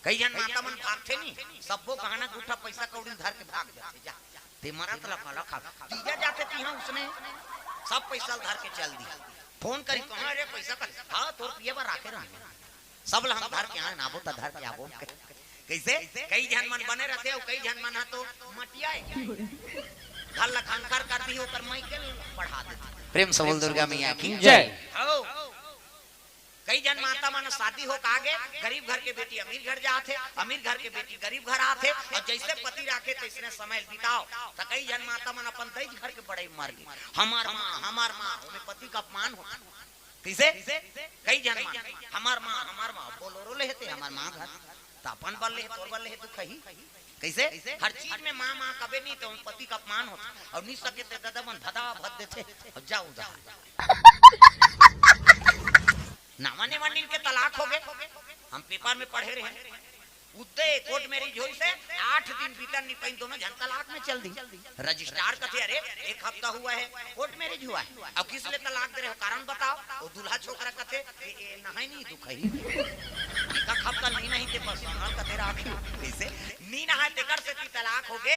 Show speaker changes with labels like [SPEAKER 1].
[SPEAKER 1] कई जन माता मन भागते नहीं, सबको गहना गुठा पैसा कौड़ी धर के भाग जाते। जा ते मरा तला काला खा तीजा जाते थी हां, उसने सब पैसा धर के चल दी। फोन करी कहां रे पैसा का? हां तोर पिए पर राखे रह सब हम धर के हां नाबो त धर के आबो। कैसे कई जन मन बने रहते हो, कई जन मन हा तो मटियाए घर लखानकर कर दी होकर माइकल पढ़ा देते।
[SPEAKER 2] प्रेम से बोल दुर्गा मैया की जय।
[SPEAKER 1] कई जन माता मन शादी हो आगे गरीब घर के बेटी अमीर घर जाते, अमीर घर के बेटी गरीब घर आते, और जैसे पति राखे तैसने समय बिताओ। तो कई जन माता मन अपन दई घर के बड़े मार गई, हमार माँ हमें पति का अपमान हो। कैसे कई जन हमार माँ बोलोरो लेते हमार माँ घर तो अपन बल ले तोर बल ले तू कही। कैसे हर चीज में माँ माँ कबे नहीं तो पति का अपमान होता, और नहीं सके तो दादा मन धदा भद देते और जाओ जा नामाने मंडिल के तलाक हो गए। हम पेपर में पढ़े रहे उदे कोर्ट मैरिज हुई से 8 दिन बीतन नहीं पाई, दोनों जन तलाक में चल दी। रजिस्ट्रार कहते अरे 1 हफ्ता हुआ है कोर्ट मैरिज हुआ है, अब किस लिए तलाक दे रहे हो कारण बताओ। वो दूल्हा छोकरा कहते नहीं नहीं दुख ही एक हफ्ता नहीं नहीं ते पर्सनल कहते राखी कैसे नहीं नहाए तेकर से तलाक हो गए।